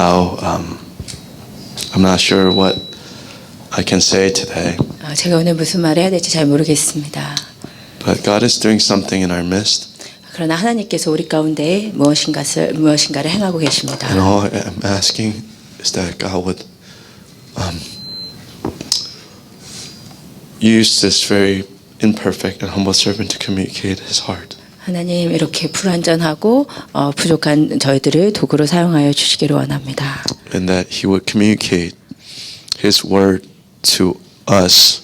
how I'm not sure what I can say today. 제가 오늘 무슨 말을 해야 될지 잘 모르겠습니다. But God is doing something in our midst. 그러나 하나님께서 우리 가운데 무엇인가를 행하고 계십니다. And all I'm asking is that God would use this very imperfect and humble servant to communicate His heart. 하나님 이렇게 불완전하고 부족한 저희들을 도구로 사용하여 주시기를 원합니다. And that He would communicate His word to us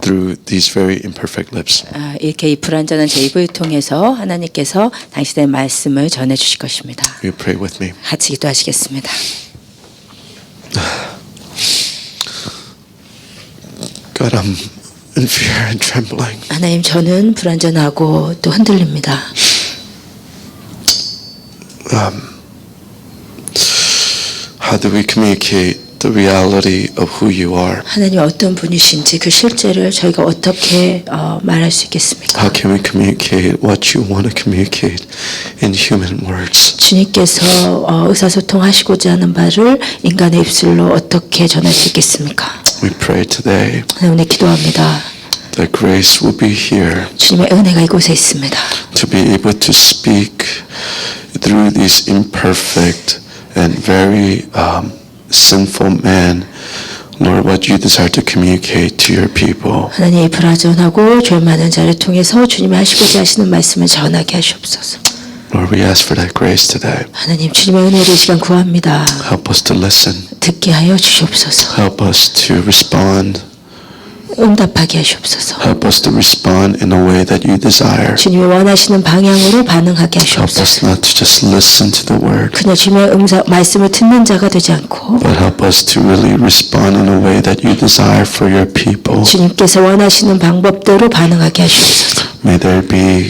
through these very imperfect lips. 이렇게 이 불완전한 제 입을 통해서 하나님께서 당신의 말씀을 전해 주실 것입니다. Will you pray with me? 같이 기도하시겠습니다. God, I'm in fear and trembling. 하나님 저는 불완전하고 또 흔들립니다. How do we communicate the reality of who you are? 하나님 어떤 분이신지 그 실제를 저희가 어떻게 말할 수 있겠습니까? How can we communicate what you want to communicate in human words? 주님께서 의사소통하시고자 하는 바를 인간의 입술로 어떻게 전할 수 있겠습니까? We pray today 하나님 기도합니다. that grace will be here 주님의 은혜가 이곳에 있습니다. to be able to speak through these imperfect and very sinful man, Lord, what you desire to communicate to your people. 하나님 불완전하고 죄 많은 자를 통해서 주님이 하시고자 하시는 말씀을 전하게 하시옵소서. Lord, we ask for that grace today. 하나님 주님의 은혜를 이 시간 구합니다. Help us to listen. 듣게 하여 주시옵소서. Help us to respond. 응답하게 하시옵소서. Help us to respond in a way that you desire. 주님이 원하시는 방향으로 반응하게 Help us 하시옵소서. not to just listen to the word, 그냥 주님의 말씀을 듣는 자가 되지 않고 but help us to really respond in a way that you desire for your people. 주님께서 원하시는 방법대로 반응하게 하시옵소서. May there be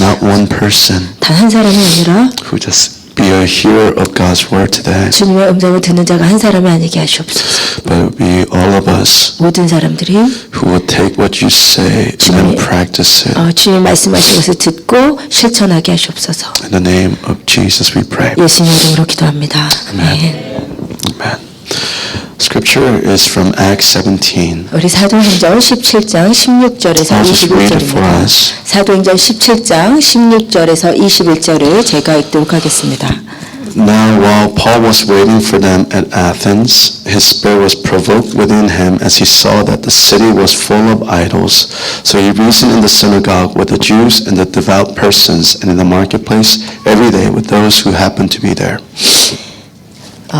not one person 단 한 사람이 아니라 who just be a hearer of God's word today, 주님의 음성을 듣는 자가 한 사람이 아니게 하시옵소서. but it would be all of us 모든 사람들이 who will take what you say and then practice it. 주님 말씀하신 것을 듣고 실천하게 하시옵소서. In the name of Jesus we pray. 예수님 이름으로 기도합니다. 아멘. Amen. Scripture is from Acts 17. 우리 사도행전 17장 16절에서 I'll just read it for 21절입니다. us. 사도행전 17장 16절에서 21절을 제가 읽도록 하겠습니다. Now while Paul was waiting for them at Athens, his spirit was provoked within him as he saw that the city was full of idols. So he reasoned in the synagogue with the Jews and the devout persons, and in the marketplace every day with those who happened to be there.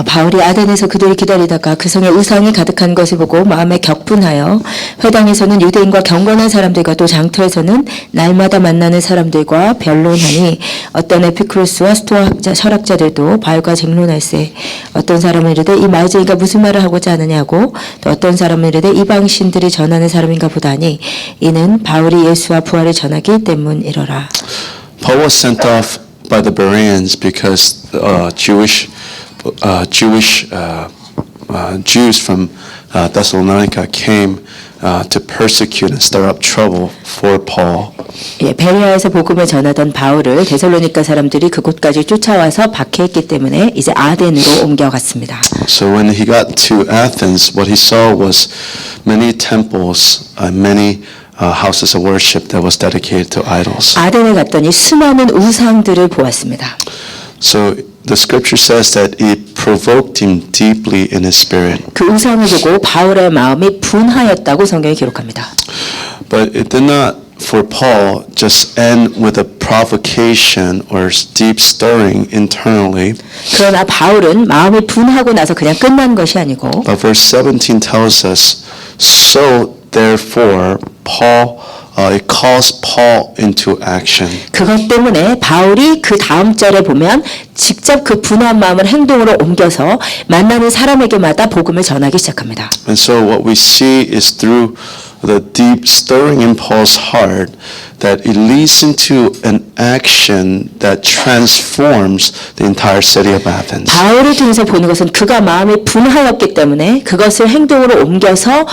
바울이 아덴에서 그들을 기다리다가 그 성에 우상이 가득한 것을 보고 마음에 격분하여 회당에서는 유대인과 경건한 사람들과 또 장터에서는 날마다 만나는 사람들과 변론하니 어떤 에피쿠로스와 스토아 철학자들도 바울과 쟁론할세 어떤 사람은 이르되 이 말쟁이가 무슨 말을 하고자 하느냐고 또 어떤 사람은 이르되 이방신들이 전하는 사람인가 보다니 이는 바울이 예수와 부활을 전하기 때문이로라. Paul was sent off by the Bereans because Jews from Thessalonica came to persecute and stir up trouble for Paul. 베레아에서 복음을 전하던 바울을 데살로니가 사람들이 그곳까지 쫓아와서 박해했기 때문에 이제 아덴으로 옮겨갔습니다. So when he got to Athens, what he saw was many temples, many houses of worship that was dedicated to idols. 아덴에 갔더니 수많은 우상들을 보았습니다. So the scripture says that it provoked him deeply in his spirit. 그 우상을 보고 바울의 마음이 분하였다고 성경이 기록합니다. But it did not for Paul just end with a provocation or deep stirring internally. 그러나 바울은 마음이 분하고 나서 그냥 끝난 것이 아니고 But verse 17 tells us, so therefore it calls Paul into action. 그것 때문에 바울이 그 다음 절에 보면 직접 그 분한 마음을 행동으로 옮겨서 만나는 사람에게마다 복음을 전하기 시작합니다. And so what we see is through the deep stirring in Paul's heart that it leads into an action that transforms the entire city of Athens. 바울을 통해서 보는 것은 그가 마음이 분하였기 때문에 그것을 행동으로 옮겨서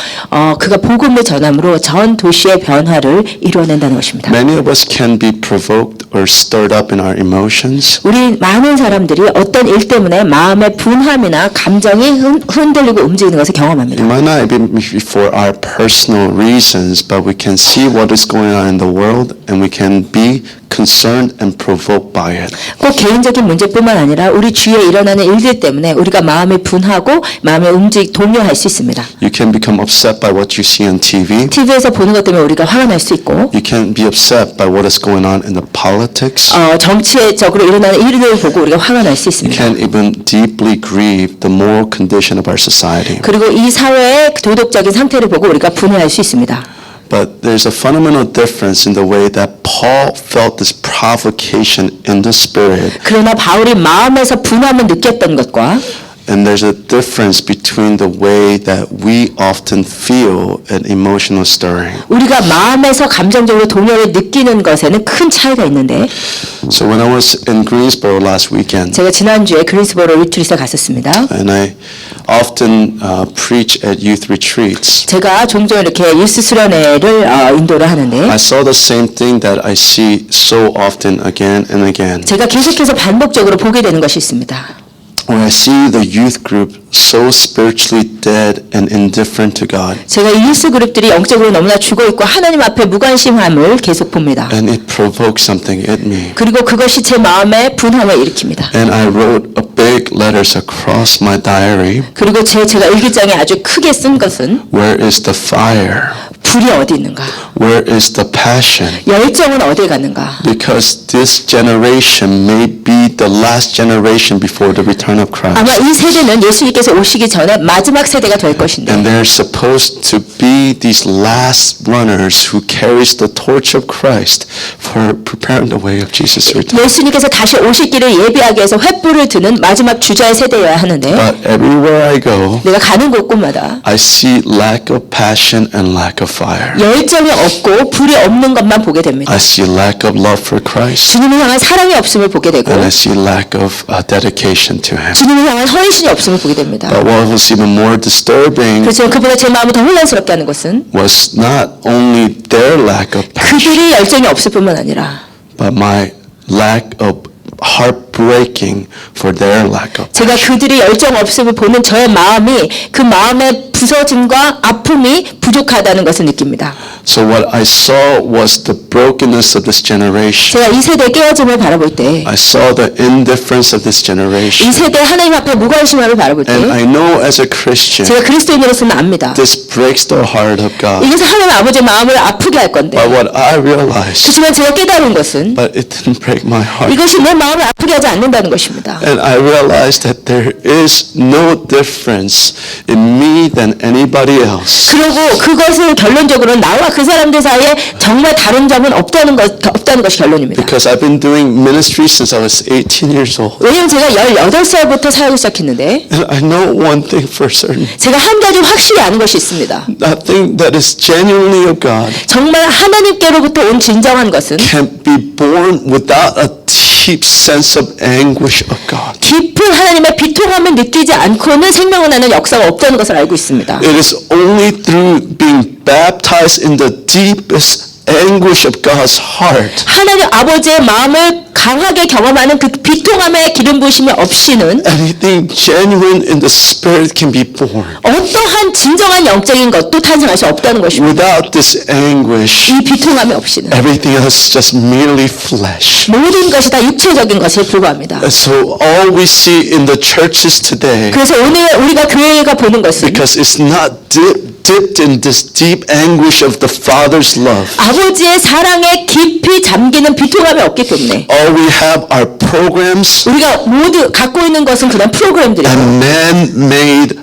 그가 복음을 전함으로 전 도시의 변화를 이루어낸다는 것입니다. Many of us can be provoked or stirred up in our emotions. 우리 많은 사람들이 어떤 일 때문에 마음의 분함이나 감정이 흔들리고 움직이는 것을 경험합니다. It might not be for our personal reasons, but we can see what is going on in the world and we can be concerned and provoked by it. 꼭 개인적인 문제뿐만 아니라 우리 주위에 일어나는 일들 때문에 우리가 마음이 분하고 마음의 동요할 수 있습니다. You can become upset by what you see on TV. TV에서 보는 것 때문에 우리가 화가 날 수 있고 You can be upset by what is going on in the politics. 정치적으로 일어나는 일들을 보고 우리가 화가 날 수 You 있습니다. can even deeply grieve the moral condition of our society. 그리고 이 사회의 도덕적인 상태를 보고 우리가 분해할 수 있습니다. But there's a fundamental difference in the way that Paul felt this provocation in the spirit, 그러나 바울이 마음에서 분함을 느꼈던 것과 and there's a difference between the way that we often feel an emotional stirring. 우리가 마음에서 감정적으로 동요를 느끼는 것에는 큰 차이가 있는데 So when I was in Greensboro last weekend, 제가 지난주에 그린스보로 리트릿에 갔었습니다. and I often preach at youth retreats, 제가 종종 이렇게 유스 수련회를 인도를 하는데 I saw the same thing that I see so often again and again. 제가 계속해서 반복적으로 보게 되는 것이 있습니다. When I see the youth group so spiritually dead and indifferent to God, 제가 이 유스 그룹들이 영적으로 너무나 죽어 있고 하나님 앞에 무관심함을 계속 봅니다. and it provoked something in me. 그리고 그것이 제 마음에 분함을 일으킵니다. And I wrote a big letters across my diary, 그리고 제가 일기장에 아주 크게 쓴 것은 where is the fire? 불이 어디 있는가? Where is the passion? 열정은 어디에 갔는가? Because this generation may be the last generation before the return of Christ. 아마 이 세대는 예수님께서 오시기 전에 마지막 세대가 될 것인데 And they're supposed to be these last runners who carries the torch of Christ for preparing the way of Jesus' return. 예수님께서 다시 오실 길을 예비하기 위해서 횃불을 드는 마지막 주자의 세대여야 하는데 But everywhere I go, 내가 가는 곳곳마다 I see lack of passion and lack of fire. 열정이 없고 불이 없는 것만 보게 됩니다. I see lack of love for Christ, 주님을 향한 사랑이 없음을 보게 되고 and I see lack of dedication to Him. 주님을 향한 헌신이 없음을 보게 됩니다. But what was even more disturbing 그렇지만 그보다 제 마음을 더 혼란스럽게 하는 것은 was not only their lack of passion, 그들이 열정이 없을 뿐만 아니라 but my lack of heartbreaking for their lack of 제가 그들이 열정 없음을 보는 저의 마음이 그 마음의 부서짐과 아픔이 부족하다는 것을 느낍니다. So what I saw was the brokenness of this generation. 제가 이 세대의 깨어짐을 바라볼 때, I saw the indifference of this 이 generation. 세대 하나님 앞에 무관심함을 바라볼 때, And I know as a Christian, 제가 그리스도인으로서는 압니다. this breaks the heart of God. 이것은 하나님 아버지의 마음을 아프게 할 건데, But what I realized, 하지만 제가 깨달은 것은 but it didn't break my heart. 이것이 내 마음을 아프게 하지 않는다는 것입니다. And I realized that there is no difference in me than anybody else. 그리고 그것을 결론적으로 나와 그 사람들 사이에 정말 다른 점은 없다는 것이 결론입니다. Because I've been doing ministry since I was 18 years old. 왜냐하면 제가 18살부터 사역을 시작했는데 And I know one thing for certain. 제가 한 가지 확실히 아는 것이 있습니다. Nothing that is genuinely of God 정말 하나님께로부터 온 진정한 것은 can be born without a deep sense of anguish of God. 깊은 하나님의 비통함을 느끼지 않고는 생명을 나는 역사가 없다는 것을 알고 있습니다. It is only through being baptized in the deepest anguish of God's heart 하나님 아버지의 마음을 강하게 경험하는 그 비통함의 기름 부으심이 없이는 anything genuine in the spirit can be born. 어떠한 진정한 영적인 것도 탄생할 수 없다는 것입니다. Without this anguish, 이 비통함이 없이는 everything else is just merely flesh. 모든 것이 다 육체적인 것에 불과합니다. And so all we see in the churches today, 그래서 오늘 우리가 교회가 보는 것은 because it's not dipped in this deep anguish of the Father's love, 아버지의 사랑에 깊이 잠기는 비통함이 없기 때문에 all we have are programs 우리가 모두 갖고 있는 것은 그런 프로그램들이고 and man-made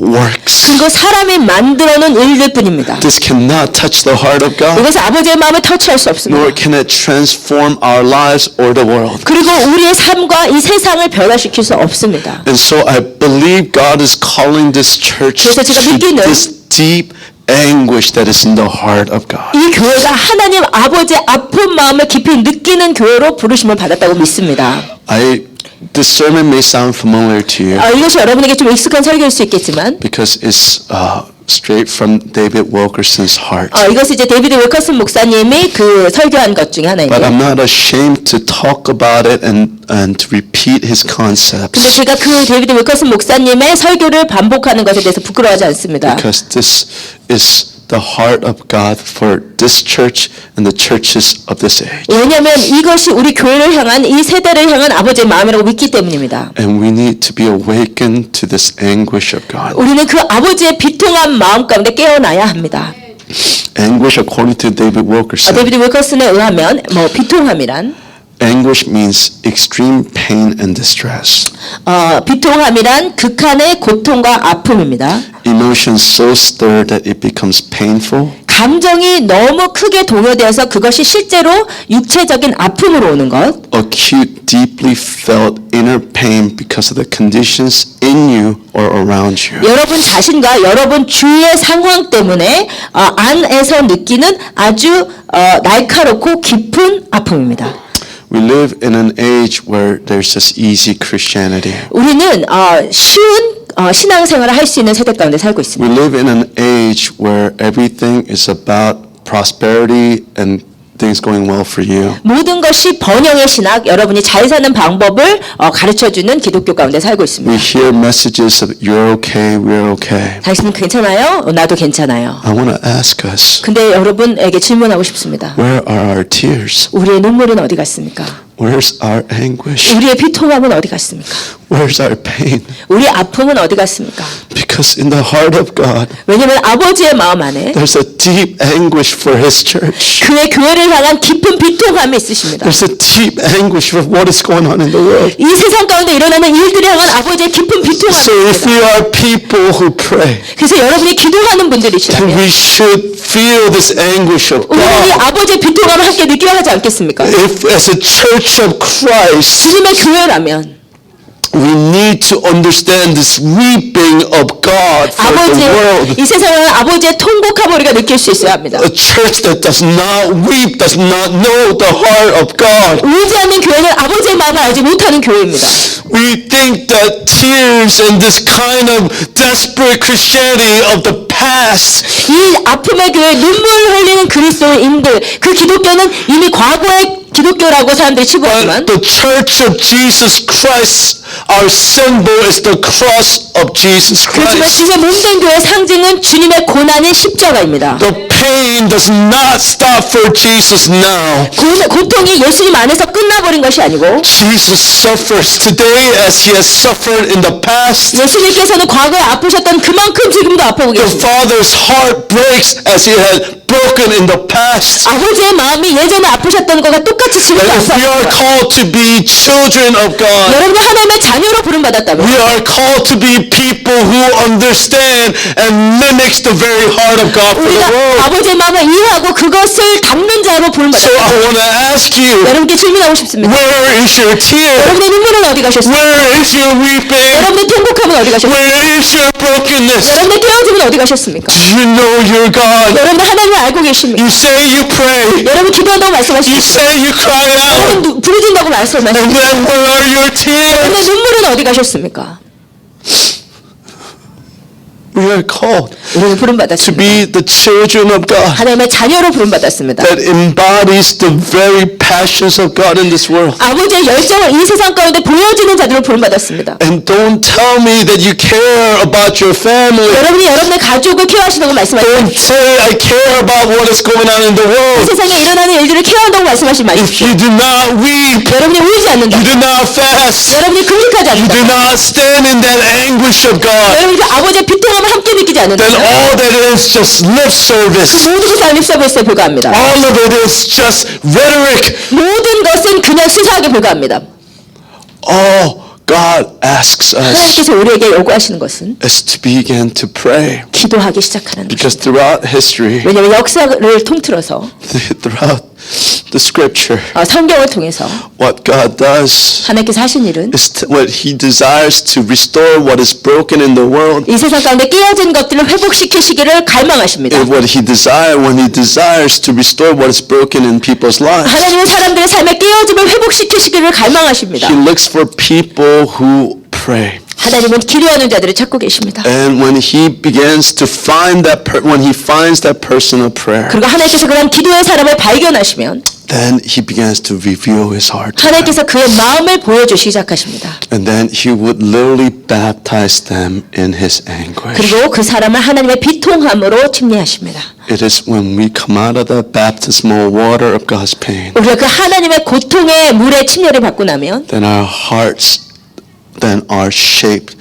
works. 그리고 사람이 만들어놓은 일들 뿐입니다. This cannot touch the heart of God, 이것은 아버지의 마음을 터치할 수 없습니다. nor can it transform our lives or the world. 그리고 우리의 삶과 이 세상을 변화시킬 수 없습니다. And so I believe God is calling this church 그래서 제가 to 믿기는 this deep anguish that is in the heart of God. 이 교회가 하나님 아버지의 아픈 마음을 깊이 느끼는 교회로 부르심을 받았다고 믿습니다. This sermon may sound familiar to you 이것이 여러분에게 좀 익숙한 설교일 수 있겠지만 because it's straight from David Wilkerson's heart. 이것이 이제 데이비드 윌커슨 목사님이 그 설교한 것 중에 But 하나인데요. I'm not ashamed to talk about it and to repeat his 근데 concepts 제가 그 데이비드 윌커슨 목사님의 설교를 반복하는 것에 대해서 부끄러워하지 않습니다. because this is the heart of God for this church and the churches of this age. 왜냐하면 이것이 우리 교회를 향한 이 세대를 향한 아버지의 마음이라고 믿기 때문입니다. And we need to be awakened to this anguish of God. 우리는 그 아버지의 비통한 마음 가운데 깨어나야 합니다. Anguish, according to David Wilkerson, 데이비드 윌커슨에 의하면 비통함이란 anguish means extreme pain and distress. 비통함이란 극한의 고통과 아픔입니다. Emotions so stirred that it becomes painful, 감정이 너무 크게 동요되어서 그것이 실제로 육체적인 아픔으로 오는 것. acute, deeply felt inner pain because of the conditions in you or around you. 여러분 자신과 여러분 주위의 상황 때문에 안에서 느끼는 아주 날카롭고 깊은 아픔입니다. We live in an age where there's just easy Christianity. 우리는 쉬운 신앙생활을 할 수 있는 세대 가운데 살고 We 있습니다. live in an age where everything is about prosperity and things going well for you. 모든 것이 번영의 신학, 여러분이 잘 사는 방법을 가르쳐주는 기독교 가운데 살고 We 있습니다. hear messages of you're okay, we're okay. 당신은 괜찮아요? 나도 괜찮아요. I want to ask us, 근데 여러분에게 질문하고 싶습니다. where are our tears? 우리의 눈물은 어디 갔습니까? Where's our anguish? 우리의 비통함은 어디 갔습니까? Where's our pain? 우리 아픔은 어디 갔습니까? Because in the heart of God, 왜냐하면 아버지의 마음 안에 there's a deep anguish for His church. 그의 교회를 향한 깊은 비통함이 있으십니다. There's a deep anguish of what is going on in the world. 이 세상 가운데 일어나는 일들을 향한 아버지의 깊은 비통함이 So if 있습니다. we are people who pray, 그래서 여러분이 기도하는 then 분들이시라면 we should feel this anguish of 우리는 이 God. 아버지의 비통함을 함께 느껴야 하지 않겠습니까? If as a church of Christ, 주님의 교회라면 we need to understand this weeping of God for the world. 이 세상은 아버지의 통곡함을 우리가 느낄 수 있어야 합니다. A church that does not weep, does not know the heart of God. 울지 않는 교회는 아버지의 마음을 알지 못하는 교회입니다. We think that tears and this kind of desperate Christianity of the past 이 아픔의 교회, 눈물 흘리는 그리스도인들, 그 기독교는 이미 과거의 기독교라고 사람들이 치부하지만 the church of Jesus Christ, our symbol is the cross of Jesus 그렇지만 Christ. 주님의 몸된 교회의 상징은 주님의 고난인 십자가입니다. The pain does not stop for Jesus now. 고통이 예수님 안에서 끝나버린 것이 아니고 Jesus suffers today as he has suffered in the past. 예수님께서는 과거에 아프셨던 그만큼 지금도 아프고 The 계십니다. Father's heart breaks as he had broken in the past. 아버지의 마음이 예전에 아프셨던 것과 똑같이 지금도 And if we are 아프십니다. called to be children of God, 여러분이 하나님의 자녀로 부름받았다면 we are called to be people who understand and mimics the very heart of God for the 우리가 world. 아버지의 마음을 이해하고 그것을 담는 자로 So 부름받았다. I want to ask you, 여러분께 질문하고 싶습니다. where is your tear? 여러분의 눈물은 어디 가셨습니까? Where is your weeping? 여러분의 통곡함은 어디 가셨습니까? Where is your brokenness? 여러분의 깨어짐은 어디 가셨습니까? Do you know your God? 여러분 하나님을 알고 계십니까? You say you pray. 여러분 기도한다고 You 말씀하십니까? say you cry out. 여러분 부르짖는다고 말씀하십니까? And then where are your tears? 여러분의 눈물은 어디 가셨습니까? We are called 우리는 to 부름받았습니다. be the children of God 하나님의 자녀로 부름받았습니다. that embodies the very passions of God in this world. 아버지의 열정을 이 세상 가운데 보여주는 자들로 부름받았습니다. And don't tell me that you care about your family. 여러분이 여러분의 가족을 케어하신다고 말씀하시죠. Don't say I care about what is going on in the 이 world. 세상에 일어나는 일들을 케어한다고 말씀하지 If 마십시오. you do not weep, 여러분이 울지 않는다. you do not fast, 여러분이 금식하지 you do 않는다. not stand in that anguish of God, 여러분이 그 아버지의 비통함을 함께 느끼지 않는다. then all that is just lip service. 모든 것은 립서비스에 불과합니다. All of it is just rhetoric. 모든 것은 그냥 수사하게 불과합니다. All God asks us 하나님께서 우리에게 요구하시는 것은 is to begin to pray. 기도하기 시작하는 것입니다. Because throughout history, 왜냐하면 역사를 통틀어서 throughout the scripture, 성경을 통해서 what God does 하나님께서 하신 일은 is what He desires to restore what is broken in the world. 이 세상 가운데 깨어진 것들을 회복시키시기를 갈망하십니다. And what He when He desires to restore what is broken in people's lives. 하나님은 사람들의 삶의 깨어짐을 회복시키시기를 갈망하십니다. He looks for people who pray. 하나님은 기도하는 자들을 찾고 계십니다. And when He begins to find when He finds that person of prayer, 그리고 하나님께서 그런 기도의 사람을 발견하시면 then He begins to reveal His heart to them. 하나님께서 그의 마음을 보여주시기 시작하십니다. And then He would literally baptize them in His anguish. 그리고 그 사람을 하나님의 비통함으로 침례하십니다. It is when we come out of the baptismal water of God's pain, 우리가 그 하나님의 고통의 물에 침례를 받고 나면 then our hearts then are shaped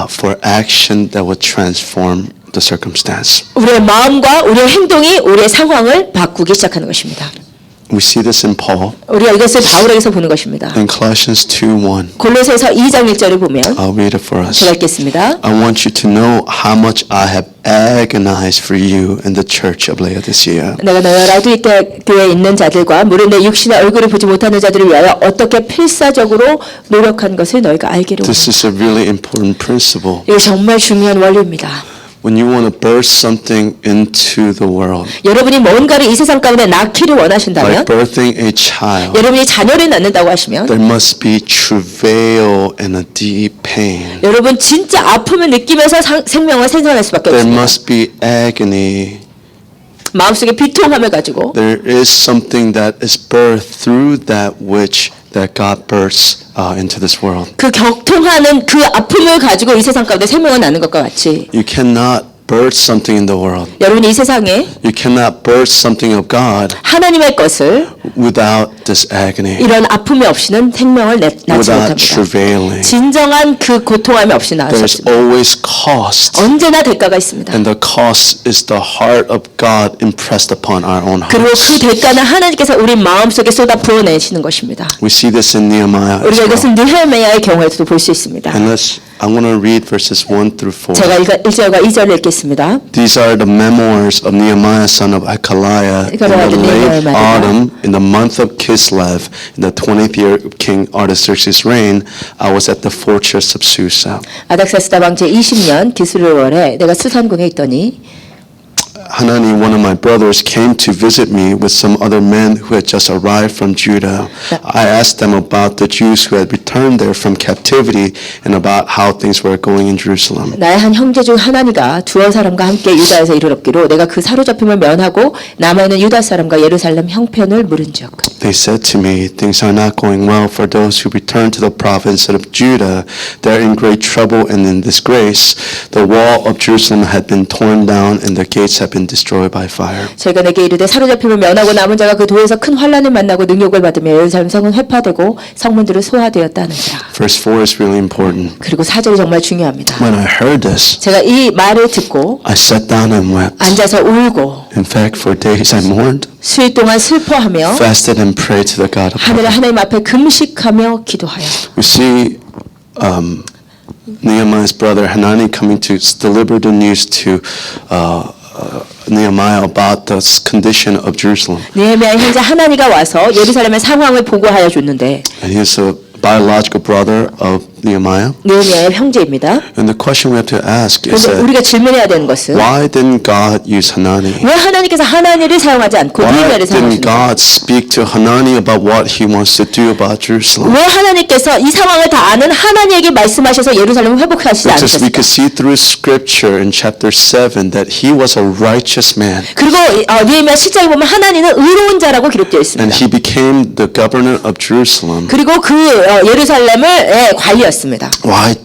for action that will transform the circumstance. 우리의 마음과 우리의 행동이 우리의 상황을 바꾸기 시작하는 것입니다. We see this in Paul 우리가 이것을 바울에게서 보는 것입니다. in Colossians 2:1. 골로새서 2장 1절을 보면 I'll read it for us. 제가 읽겠습니다. I want you to know how much I have agonized for you in the church of Laodicea. 내가 너희 라우디게 교회에 있는 자들과 무릇 내 육신의 얼굴을 보지 못하는 자들을 위하여 어떻게 필사적으로 노력한 것을 너희가 알기로 This is a really important principle. 이게 정말 중요한 원리입니다. When you want to burst something into the world, 여러분이 뭔가를 이 세상 가운데 낳기를 like 원하신다면 birthing a child, 여러분이 자녀를 낳는다고 하시면 there must be travail and a deep pain. 여러분 진짜 아픔을 느끼면서 생명을 생산할 수밖에 There 없습니다. must be agony. 마음속에 비통함을 가지고 There is something that is birthed through that which that God bursts into this world. 그 격통하는 그 아픔을 가지고 이 세상 가운데 생명을 낳는 것과 같이 You cannot birth something in the world. 여러분이 이 세상에 You cannot birth something of God 하나님의 것을 without this agony, 이런 아픔이 없이는 생명을 낳지 without 못합니다. travailing. 진정한 그 고통함이 없이 낳을 수 There's 없습니다. always cost, 언제나 대가가 있습니다. and the cost is the heart of God impressed upon our own 그리고 hearts. 그 대가는 하나님께서 우리 마음속에 쏟아 부어내시는 것입니다. We see this in Nehemiah as 우리가 well. 이것은 느헤미야의 경우에도 볼 수 있습니다. And I'm going to read verses 1 through 4. 제가 1절과 2절을 읽겠습니다. These are the memoirs of Nehemiah, son of Hakaliah, in the late autumn, in the month of Kislev, in the 20th year of King Artaxerxes' reign. I was at the fortress of Susa. 아닥사스다 왕제 20년 기슬월에 내가 수산궁에 있더니 Hanani, one of my brothers, came to visit me with some other men who had just arrived from Judah. I asked them about the Jews who had returned there from captivity and about how things were going in Jerusalem. 나의 한 형제 중 하나니가 두어 사람과 함께 유다에서 이르렀기로 내가 그 사로잡힘을 면하고 남아있는 유다 사람과 예루살렘 형편을 물은즉 They said to me, things are not going well for those who return to the province of Judah. They are in great trouble and in disgrace. The wall of Jerusalem had been torn down and the gates had been destroyed by fire. 저희가 내게 이르되 사로잡힘을 면하고 남은 자가 그 도에서 큰 환난을 만나고 능욕을 받으며 예루살렘 성은 회파되고 성문들은 소화되었다 하는지라. Verse 4 is really important. 그리고 4절이 정말 중요합니다. When I heard this, 제가 이 말을 듣고 I sat down and wept. 앉아서 울고 In fact, for days I mourned, 수일 동안 슬퍼하며 fasted and prayed to the God of 하늘의 heaven. 하나님 앞에 금식하며 기도하여 We see Nehemiah's brother Hanani coming to deliver the news to Nehemiah about the condition of Jerusalem. 느헤미야 형제 하나니가 와서 예루살렘의 상황을 보고하여 줬는데 And he is a biological brother of Nehemiah. 느헤미야의 형제입니다. And the question we have to ask is 그런데 that 우리가 질문해야 되는 것은 why didn't God use Hanani? 왜 하나님께서 하나니를 사용하지 않고 Why 느헤미야를 didn't 사용하시는가? God speak to Hanani about what he wants to do about Jerusalem? 왜 하나님께서 이 상황을 다 아는 하나니에게 말씀하셔서 예루살렘을 회복하시지 Because we 않으셨을까? could see through scripture in chapter 7 that he was a righteous man. 그리고 느헤미야 10장에 보면 하나니는 의로운 자라고 기록되어 And 있습니다. he became the governor of Jerusalem. 그리고 그 예루살렘을 관리였습니다. Why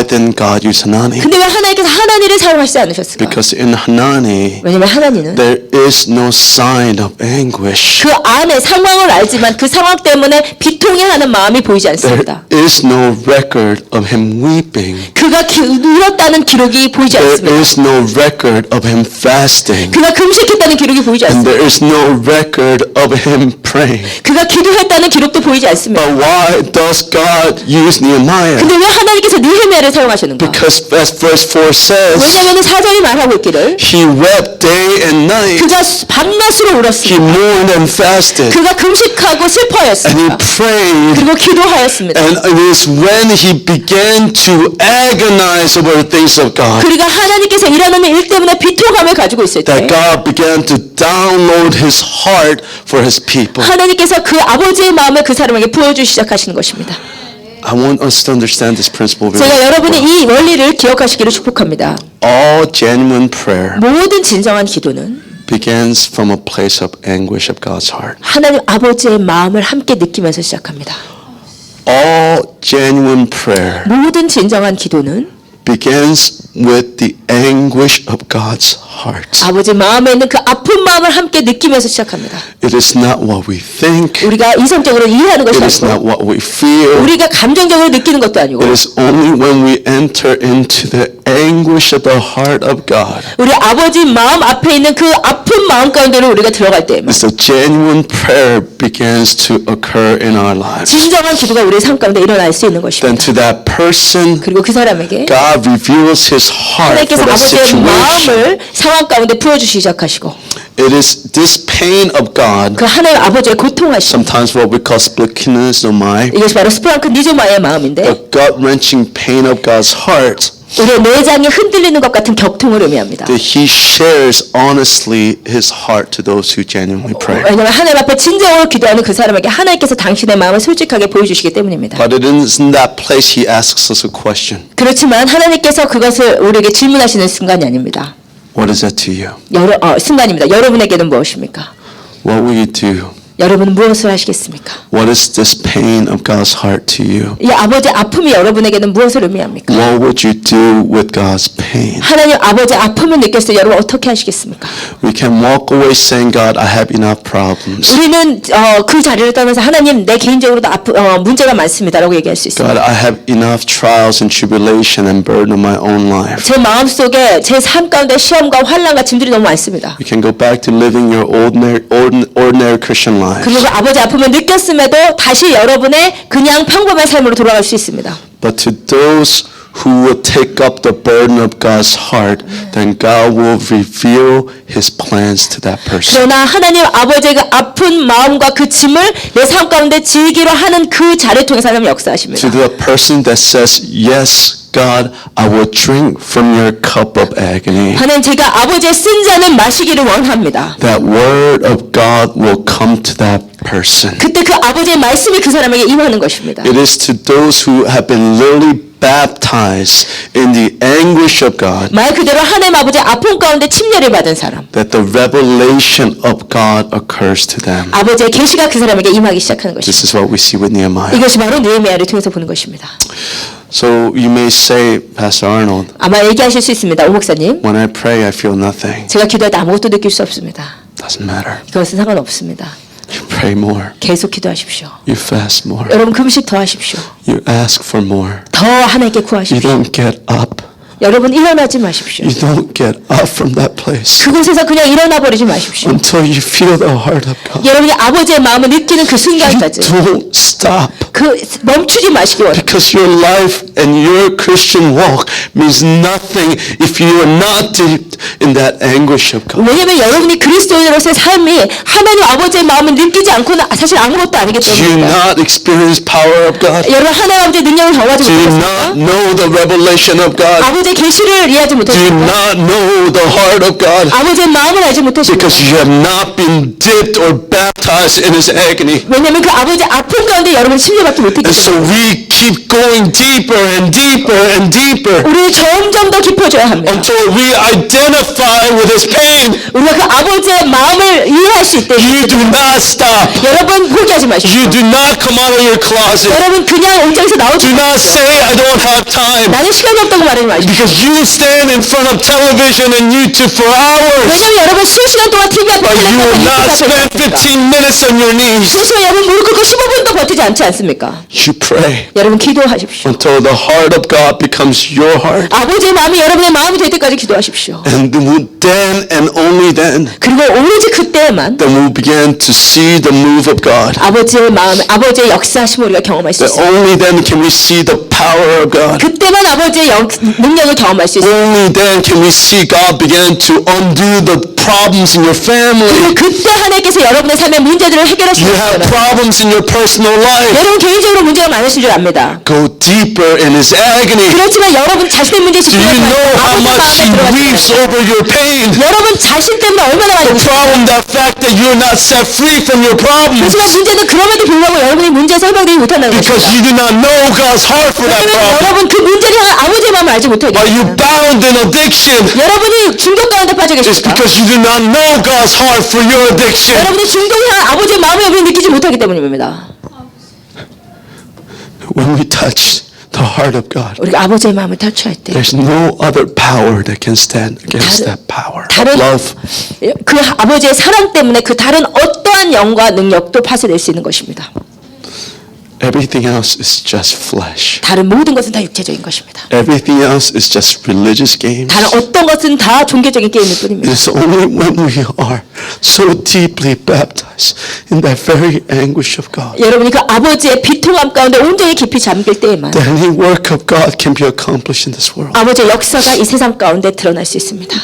didn't God use Hanani? 근데 왜 하나님께서 하나니를 사용하시지 않으셨을까? Because in Hanani 왜냐면 하나니는 there is no sign of anguish. 그 안에 상황을 알지만 그 상황 때문에 비통해하는 마음이 보이지 There 않습니다. is no record of him weeping. 그가 울었다는 기록이 보이지 There 않습니다. is no record of him fasting. 그가 금식했다는 기록이 보이지 And 않습니다. there is no record of him praying. 그가 기도했다는 기록도 보이지 않습니다. But why does God use Nehemiah? 근데 왜 하나님께서 느헤미야를 사용하셨는가? Because as verse 4 says, 왜냐하면 4절이 말하고 있기를 he wept day and night. 그가 밤낮으로 He 울었습니다. mourned and fasted. 그가 금식하고 And he 슬퍼하였습니다. prayed. 그리고 기도하였습니다. And it is when he began to agonize over the things of God 그리가 하나님께서 일하는 일 때문에 비통함을 가지고 있을 때 that God began to download his heart for his people. 하나님께서 그 아버지의 마음을 그 사람에게 부어주기 시작하시는 것입니다. I want us to understand this principle very 제가 well. 여러분이 이 원리를 기억하시기를 축복합니다. All genuine prayer 모든 진정한 기도는 begins from a place of anguish of God's heart. 하나님 아버지의 마음을 함께 느끼면서 시작합니다. All genuine prayer 모든 진정한 기도는 begins with the anguish of God's heart. 아버지 마음에 있는 그 아픈 마음을 함께 느끼면서 시작합니다. It is not what we think. 우리가 이성적으로 이해하는 것이 It is not 아니고 what we feel. 우리가 감정적으로 느끼는 것도 아니고 It is only when we enter into the anguish of the heart of God. 우리 아버지 마음 앞에 있는 그 아픈 마음 가운데로 우리가 들어갈 때에만 So genuine prayer begins to occur in our lives. 진정한 기도가 우리의 삶 가운데 일어날 수 있는 Then 것입니다. to that person, 그리고 그 사람에게 God reveals his heart 하나님께서 for that 아버지의 situation. 마음을 상황 가운데 부어주시기 시작하시고 It is this pain of God, 그 하나님 아버지의 고통하심 sometimes what we call splitkinisomai, 이것이 바로 스프랑크 니조마의 마음인데 the gut-wrenching pain of God's heart, 우리의 내장이 흔들리는 것 같은 격통을 의미합니다. that he shares honestly his heart to those who genuinely pray. 왜냐하면 하나님 앞에 진정으로 기도하는 그 사람에게 하나님께서 당신의 마음을 솔직하게 보여주시기 때문입니다. But it is in that place he asks us a question. 그렇지만 하나님께서 그것을 우리에게 질문하시는 순간이 아닙니다. What is that to you? 순간입니다. 여러분에게는 무엇입니까? What will you do? 여러분은 무엇을 하시겠습니까? What is this pain of God's heart to you? 이 아버지의 아픔이 여러분에게는 무엇을 의미합니까? What would you do with God's pain? 하나님 아버지의 아픔을 느꼈을 때 여러분 어떻게 하시겠습니까? We can walk away saying, God, I have enough problems. 우리는 그 자리를 떠나서 하나님 내 개인적으로도 문제가 많습니다라고 얘기할 수 있습니다. God, I have enough trials and tribulation and burden of my own life. 제 마음속에 제 삶 가운데 시험과 환난과 짐들이 너무 많습니다. You can go back to living your ordinary Christian life. 그리고 아버지 아픔을 느꼈음에도 다시 여러분의 그냥 평범한 삶으로 돌아갈 수 있습니다. But to those who will take up the burden of God's heart, then God will reveal his plans to that person. 그러나 하나님 아버지의 그 아픈 마음과 그 짐을 내 삶 가운데 지기로 하는 그 자리를 통해서 하나님 역사하십니다. To the person that says, yes, God, I will drink from your cup of agony. 하나님 제가 아버지의 쓴 잔을 마시기를 원합니다. That word of God will come to that person. 그때 그 아버지의 말씀이 그 사람에게 임하는 것입니다. It is to those who have been literally baptized in the anguish of God 말 그대로 하나님 아버지의 아픔 가운데 침례를 받은 사람. that the revelation of God occurs to them. 아버지의 계시가 그 사람에게 임하기 시작하는 것입니다. This is what we see with Nehemiah. 이것이 바로 느헤미야를 통해서 보는 것입니다. So you may say, Pastor Arnold, 아마 얘기하실 수 있습니다. 오 목사님. when I pray I feel nothing. 제가 기도할 때 아무것도 느낄 수 없습니다. Doesn't matter. 그것은 상관없습니다. You pray more. 계속 기도하십시오. You fast more. 여러분 금식 더 하십시오. You ask for more. 더 하나님께 You 구하십시오. don't get up. 여러분 일어나지 마십시오. You don't get up from that place 그곳에서 그냥 일어나 버리지 마십시오. until you feel the heart of God. 여러분이 아버지의 마음을 느끼는 그 You 순간까지 don't stop. 그 멈추지 마시기 원합니다. Because your life and your Christian walk means nothing if you are not deep in that anguish of God. 왜냐하면 여러분이 그리스도인으로서의 삶이 하나님 아버지의 마음을 느끼지 않고는 사실 아무것도 아니기 Do you 때문입니다. not experience power of God? 여러분 하나님 아버지의 능력을 경험하지 Do you 못하십니까? not know the revelation of God? 아버지의 계시를 이해하지 Do you 못하십니까? not know the heart of God? 아버지의 마음을 알지 못하십니까? Because you have not been dipped or baptized in His agony. 왜냐하면 그 아버지의 아픔 가운데 여러분 침례받지 못했기 And so 때문에 we keep going deeper and deeper and deeper 우리는 점점 더 깊어져야 합니다. until we identify with His pain. 우리가 그 아버지의 마음을 이해할 수 있도록 You do not stop. 여러분 포기하지 마십시오. You do not come out of your closet. 여러분 그냥 옹장에서 나오지 Do not 마십시오. say, I don't have time. 나는 시간이 없다고 말하지 마십시오. Because you stand in front of television and YouTube for hours, 왜냐하면 여러분 수시간 동안 TV 앞에 but you will not spend 텔레비전 15 minutes on your knees. 수시간 여러분 무릎 꿇고 15분도 버티지 않지 않습니까? You pray 여러분 기도하십시오. until the heart of God becomes your heart. 아버지의 마음이 여러분의 마음이 될 때까지 기도하십시오. And And then and only then, 그리고 오로지 그때만 then we'll begin to see the move of God. 아버지의 마음, 아버지의 역사심을 우리가 경험할 수 That 있어요. only then can we see the power of God. 그때만 아버지의 능력을 경험할 수 있어요. Only then can we see God begin to undo the problems in your family. 그리고 그때 하나님께서 여러분의 삶의 문제들을 해결하실 수 You have 있어요. problems in your personal life. 여러분 개인적으로 문제가 많으신 줄 압니다. Go deeper in His agony. 그렇지만 여러분 자신의 문제에 Do you know how 아버지 much He 마음에 weeps 들어가세요. over your pain? 여러분 자신 때문에 얼마나 많이 The 우시죠? problem, the fact that you're not set free from your problems 하지만 문제는 그럼에도 불구하고 여러분이 문제에서 해방되지 못한다는 because 것입니다. you do not know God's heart for that 왜냐면 problem. 여러분 그 문제를 향한 아버지의 마음을 알지 못하기 Are you 때문에 bound in addiction? 여러분이 중독 가운데 빠져 It's 계십니까? because you do not know God's heart for your addiction. 여러분이 중독을 향한 아버지의 마음을 여러분이 느끼지 못하기 때문입니다. When we touch the heart of God, 우리가 아버지의 마음을 터치할 때 there's no other power that can stand against that power of 다른 love. 그 아버지의 사랑 때문에 그 다른 어떠한 영과 능력도 파쇄될 수 있는 것입니다. Everything else is just flesh. 다른 모든 것은 다 육체적인 것입니다. Everything else is just religious games. 다른 어떤 것은 다 종교적인 게임일 뿐입니다. It's only when we are so deeply baptized in that very anguish of God 여러분이 그 아버지의 비통함 가운데 온전히 깊이 잠길 때에만 that any work of God can be accomplished in this world. 아버지의 역사가 이 세상 가운데 드러날 수 있습니다.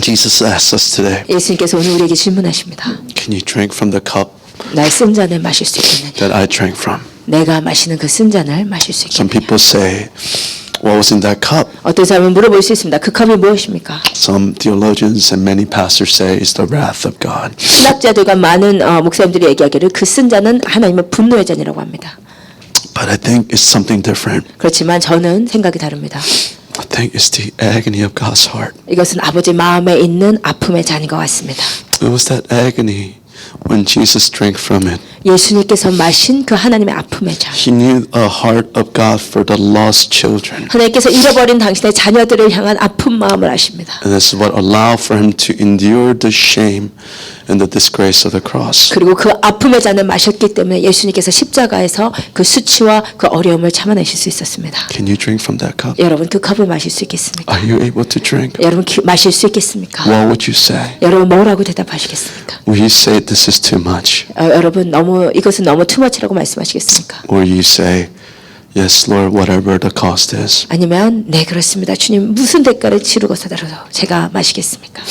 Jesus asks us today, 예수님께서 오늘 우리에게 질문하십니다. can you drink from the cup 나의 쓴 잔을 마실 수 있겠느냐? that I drank from? 내가 마시는 그 쓴 잔을 마실 수 Some 있겠느냐? people say, what was in that cup? 어떤 사람은 물어볼 수 있습니다. 그 컵이 무엇입니까? Some theologians and many pastors say it's the wrath of God. 신학자들과 많은 목사님들이 얘기하기를 그 쓴 잔은 하나님의 분노의 잔이라고 합니다. But I think it's something different. 그렇지만 저는 생각이 다릅니다. I think it's the agony of God's heart. 이것은 아버지 마음에 있는 아픔의 잔인 것 같습니다. It was that agony when Jesus drank from it. 예수님께서 마신 그 하나님의 아픔의 잔. He knew a heart of God for the lost children. 하나님께서 잃어버린 당신의 자녀들을 향한 아픈 마음을 아십니다. And this is what allowed for him to endure the shame and the disgrace of the cross. 그리고 그 아픔의 잔을 마셨기 때문에 예수님께서 십자가에서 그 수치와 그 어려움을 참아내실 수 있었습니다. Can you drink from that cup? 여러분 그 컵을 마실 수 있겠습니까? Are you able to drink? 여러분 마실 수 있겠습니까? What would you say? 여러분 뭐라고 대답하시겠습니까? Will you say this is too much? 여러분 이것은 너무 투머치라고 말씀하시겠습니까? Or you say, yes, Lord, whatever the cost is. 아니면 네 그렇습니다. 주님 무슨 대가를 치르고서라도 제가 마시겠습니다.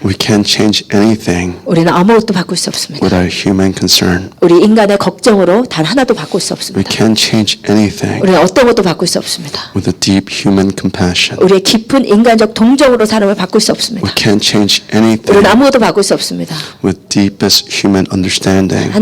We can't change anything 우리는 아무것도 바꿀 수 없습니다. with our human concern. 우리 인간의 걱정으로 단 하나도 바꿀 수 We 없습니다. can't change anything 우리는 어떤 것도 바꿀 수 없습니다. with a deep human compassion. 우리의 깊은 인간적 동정으로 사람을 바꿀 수 없습니다. We can't change anything 우리는 아무것도 바꿀 수 없습니다. with deepest human understanding.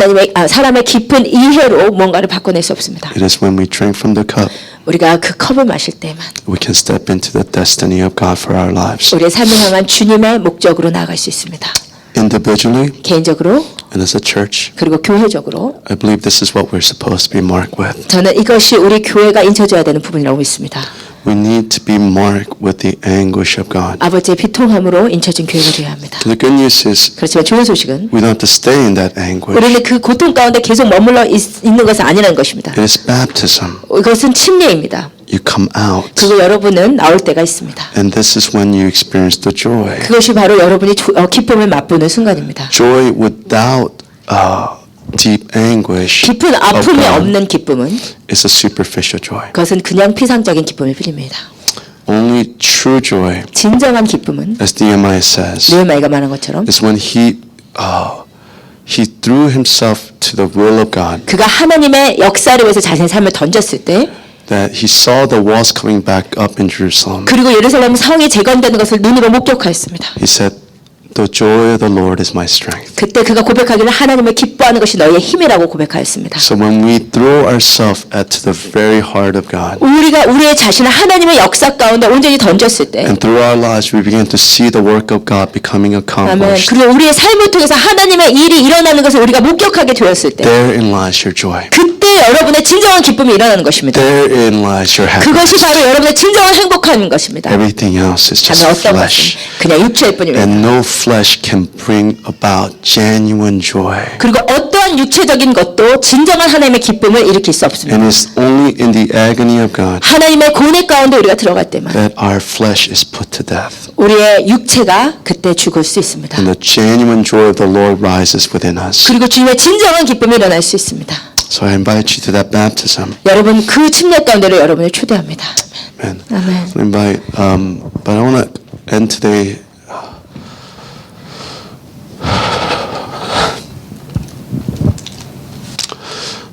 사람의 깊은 이해로 뭔가를 바꿔낼 수 없습니다. It is when we drink from the cup 우리가 그 컵을 마실 때만 we can step into the destiny of God for our lives. 우리의 삶을 향한 주님의 목적으로 나아갈 수 있습니다. Individually 개인적으로 and as a church, 그리고 교회적으로 I believe this is what we're supposed to be marked with. 저는 이것이 우리 교회가 인쳐줘야 되는 부분이라고 믿습니다. We need to be marked with the anguish of God. 아버지의 비통함으로 인쳐진 교회가 되어야 합니다. The good news is 그렇지만 좋은 소식은 we don't have to stay in that anguish. 우리는 그 고통 가운데 계속 머물러 있는 것은 아니라는 것입니다. It is baptism. 이것은 침례입니다. You come out. 그리고 여러분은 나올 때가 있습니다. And this is when you experience the joy. 그것이 바로 여러분이 기쁨을 맛보는 순간입니다. Joy without deep anguish 깊은 of 아픔이 God 없는 기쁨은 is a superficial joy. 그것은 그냥 피상적인 기쁨일 뿐입니다. Only true joy, 진정한 기쁨은 as Nehemiah says, 느헤미야가 말한 것처럼 is when he threw himself to the will of God, 그가 하나님의 역사를 위해서 자신의 삶을 던졌을 때 that he saw the walls coming back up in Jerusalem. 그리고 예루살렘 성이 재건되는 것을 눈으로 목격하였습니다. He said, the joy of the Lord is my strength. 그때 그가 고백하기를 하나님을 기뻐하는 것이 너희의 힘이라고 고백하였습니다. So when we throw ourselves at the very heart of God, 우리가 우리의 자신을 하나님의 역사 가운데 온전히 던졌을 때 and through our lives we begin to see the work of God becoming 아멘. accomplished, 그리고 우리의 삶을 통해서 하나님의 일이 일어나는 것을 우리가 목격하게 되었을 때 therein lies your joy. 그때 그때 여러분의 진정한 기쁨이 일어나는 것입니다. Therein lies your 그것이 happiness. 바로 여러분의 진정한 행복한 것입니다. Everything else is just 다른 어떤 것은 flesh. 그냥 육체일 뿐입니다. And no flesh can bring about genuine joy. 그리고 어떠한 육체적인 것도 진정한 하나님의 기쁨을 일으킬 수 없습니다. And it's only in the agony of God 하나님의 고뇌 가운데 우리가 들어갈 때만 that our flesh is put to death. 우리의 육체가 그때 죽을 수 있습니다. And the genuine joy of the Lord rises within us. 그리고 주님의 진정한 기쁨이 일어날 수 있습니다. So I invite you to that baptism. 여러분 그 침례 가운데로 여러분을 초대합니다. Amen. 아멘. I invite, but I want to end today.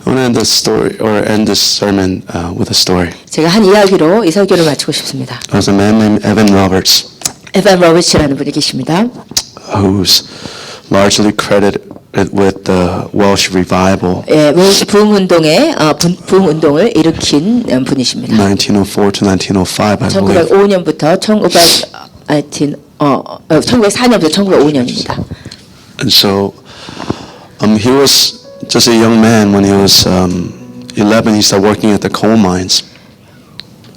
I want to end this story or end this sermon with a story. 제가 한 이야기로 이 설교를 마치고 싶습니다. There was a man named Evan Roberts 에반 로버츠라는 분이 계십니다. who's largely credited with the Welsh revival, 예, 웰시 부흥운동의 부흥운동을 일으킨 분이십니다. 1904 to 1905, I believe. 1905년부터 1904년부터 1905년입니다. And so, he was just a young man when he was 11. He started working at the coal mines.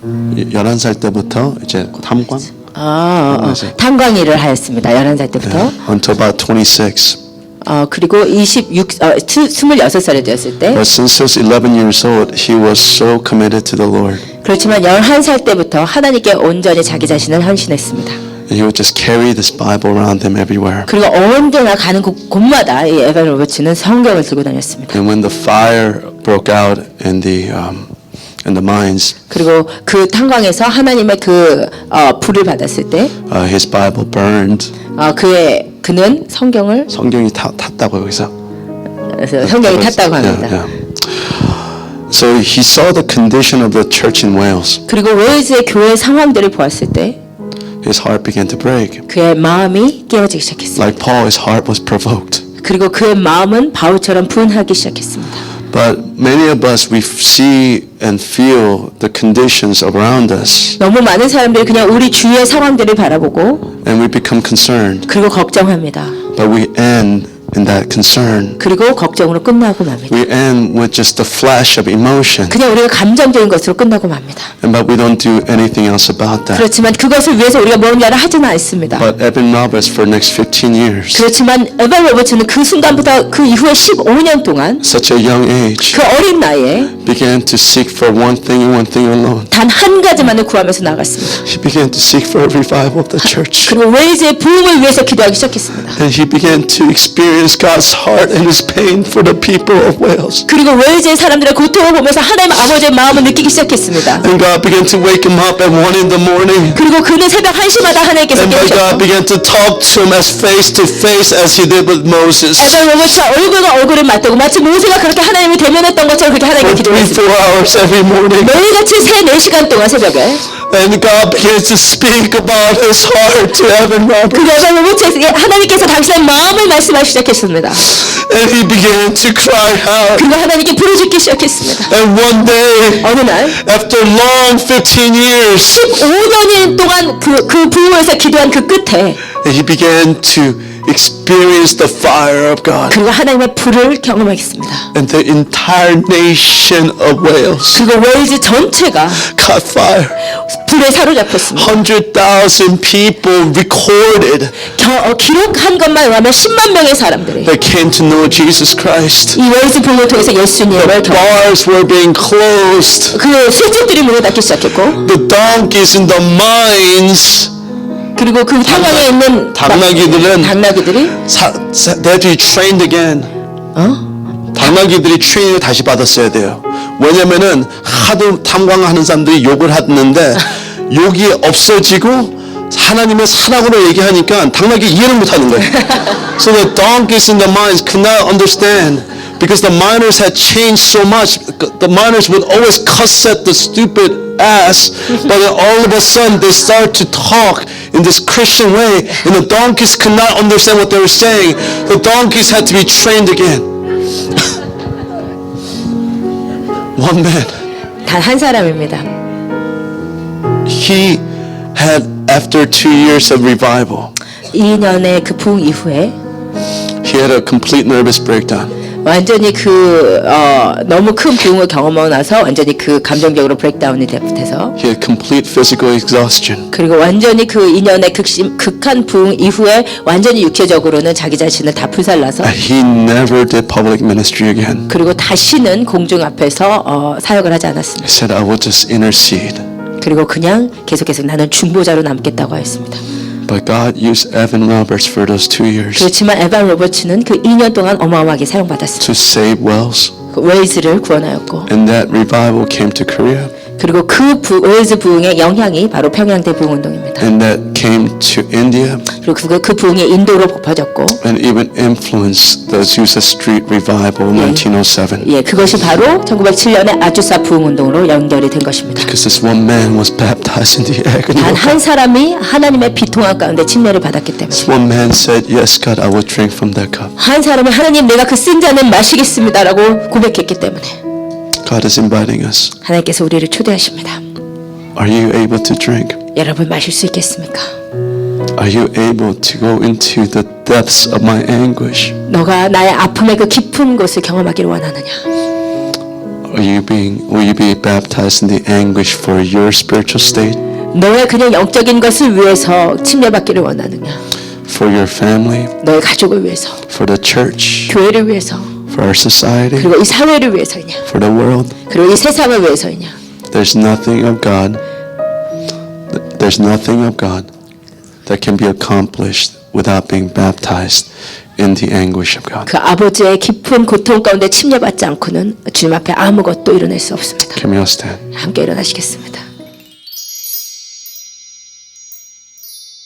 11살 때부터 이제 탐관? 탄광 일을 하였습니다. 11살 때부터. Until about 26. 그리고 26살이 되었을 때 But since he was 11 years old, he was so committed to the Lord. 그렇지만 11살 때부터 하나님께 온전히 자기 자신을 헌신했습니다. And he would just carry this Bible around him everywhere. 그리고 언제나 가는 곳마다 이 에반 로버츠는 성경을 들고 다녔습니다. And when the fire broke out in the mines, 그리고 그 탄광에서 하나님의 그 불을 받았을 때 his Bible burned. 그는 성경을 성경이 탔다고 여기서. 그래서 성경이 탔다고 합니다. Yeah. So he saw the condition of the church in Wales. 그리고 웨일즈의 교회 상황들을 보았을 때 His heart began to break. 그의 마음이 깨어지기 시작했습니다. Like Paul, his heart was provoked. 그리고 그의 마음은 바울처럼 분하기 시작했습니다. But many of us, we see and feel the conditions around us, 너무 많은 사람들이 그냥 우리 주위의 상황들을 바라보고 and we become concerned. 그리고 걱정합니다. But we end in that concern. 그리고 걱정으로 끝나고 맙니다. We end with just the flash of emotion, 그냥 우리가 감정적인 것으로 끝나고 맙니다. but we don't do anything else about that. 그렇지만 그것을 위해서 우리가 뭔가를 하지는 않습니다. But Evan Roberts, for the next 15 years, 그렇지만 에반 로버츠는 그 순간부터 그 이후에 15년 동안 such a young age, 그 어린 나이에 began to seek for one thing and one thing alone. 단 한 가지만을 구하면서 나갔습니다. He began to seek for a revival of the church. 그리고 웨일즈의 부흥을 위해서 기도하기 시작했습니다. And he began to experience God's heart and his pain for the people of Wales. 그리고 웨일즈의 사람들의 고통을 보면서 하나님 아버지의 마음을 느끼기 시작했습니다. And God began to wake him up at 1 in the morning. 그리고 그는 새벽 1시마다 하나님께서 And God 깨우셨고 began to talk to him as face to face as he did with Moses. 에반 로버츠가 얼굴과 얼굴을 맞대고 마치 모세가 그렇게 하나님을 대면했던 것처럼 그렇게 For 하나님께 3-4 기도했습니다. hours every morning. 매일같이 3-4시간 동안 새벽에 And God began to speak about his heart to Evan 그 Roberts. 에반 로버츠에게 하나님께서 당신의 마음을 말씀하기 시작했습니다. And he began to cry out. 그리고 하나님께 부르짖기 시작했습니다. And one day, 어느 날 after long 15 years, 15년 동안 그 부흥에서 기도한 그 끝에 he began to experience the fire of God. 그리고 하나님의 불을 경험하겠습니다. And the entire nation of Wales 그리고 웨일즈 전체가 caught fire. 불에 사로잡혔습니다. 100,000 people recorded 기록한 것만 의하면 10만 명의 사람들이 that came to know Jesus Christ. 이 웨일즈 부흥을 통해서 예수님을 Bars were being closed. 그 술집들이 문을 닫기 시작했고 The donkeys in the mines, 그리고 그 탄광에 있는 당나귀들은 당나귀들이 they had to be trained again. 당나귀들이 트레이닝을 다시 받았어야 돼요. 왜냐면은 하도 탐광하는 사람들이 욕을 하는데 욕이 없어지고 하나님의 사랑으로 얘기하니까 당나귀 이해를 못하는 거예요. So the donkeys in the mines could not understand because the miners had changed so much. The miners would always cuss at the stupid ass, but then all of a sudden they start to talk in this Christian way, and the donkeys could not understand what they were saying. The donkeys had to be trained again. One man. 단 한 사람입니다. He had, after 2 years of revival, 2년의 그 부흥 이후에 he had a complete nervous breakdown. 완전히 너무 큰 부흥을 경험하고 나서 완전히 그 감정적으로 브레이크다운이 돼서 He had complete physical exhaustion. 그리고 완전히 그 2년의 극한 부흥 이후에 완전히 육체적으로는 자기 자신을 다 불살라서 He never did public ministry again. 그리고 다시는 공중 앞에서 사역을 하지 않았습니다. He said, I will just intercede. 그리고 그냥 계속해서 나는 중보자로 남겠다고 했습니다. But God used Evan Roberts for those 2 years 그렇지만 에반 로버츠는 그 2년 동안 어마어마하게 사용받았습니다. to save Wells. 그 웨일즈를 구원하였고 And that revival came to Korea. 그리고 그 웨일즈 부흥의 영향이 바로 평양대 부흥운동입니다. And that came to India 그리고 그 부흥이 인도로 퍼졌고 and even influenced the Azusa Street revival in 1907. 예, 그것이 바로 1907년에 아주사 부흥운동으로 연결이 된 것입니다. Because this one man was baptized in the agony 단 of 한 사람이 하나님의 비통함 가운데 침례를 받았기 때문에 This one man said, yes, God, I will drink from that cup. 한 사람이 하나님 내가 그 쓴 잔을 마시겠습니다라고 고백했기 때문에 God is inviting us. 하나님께서 우리를 초대하십니다. Are you able to drink? 여러분 마실 수 있겠습니까? Are you able to go into the depths of my anguish? 너가 나의 아픔의 그 깊은 곳을 경험하기를 원하느냐? Will you be baptized in the anguish for your spiritual state, 너의 그냥 영적인 것을 위해서 침례받기를 원하느냐? for your family, 너의 가족을 위해서, for the church, 교회를 위해서, for our society, 그리고 이 사회를 위해서이냐? for the world? 그리고 이 세상을 위해서이냐? There's nothing of God. There's nothing of God that can be accomplished without being baptized in the anguish of God. 그 아버지의 깊은 고통 가운데 침례받지 않고는 주님 앞에 아무것도 이뤄낼 수 없습니다. Can we all stand? 함께 일어나시겠습니다.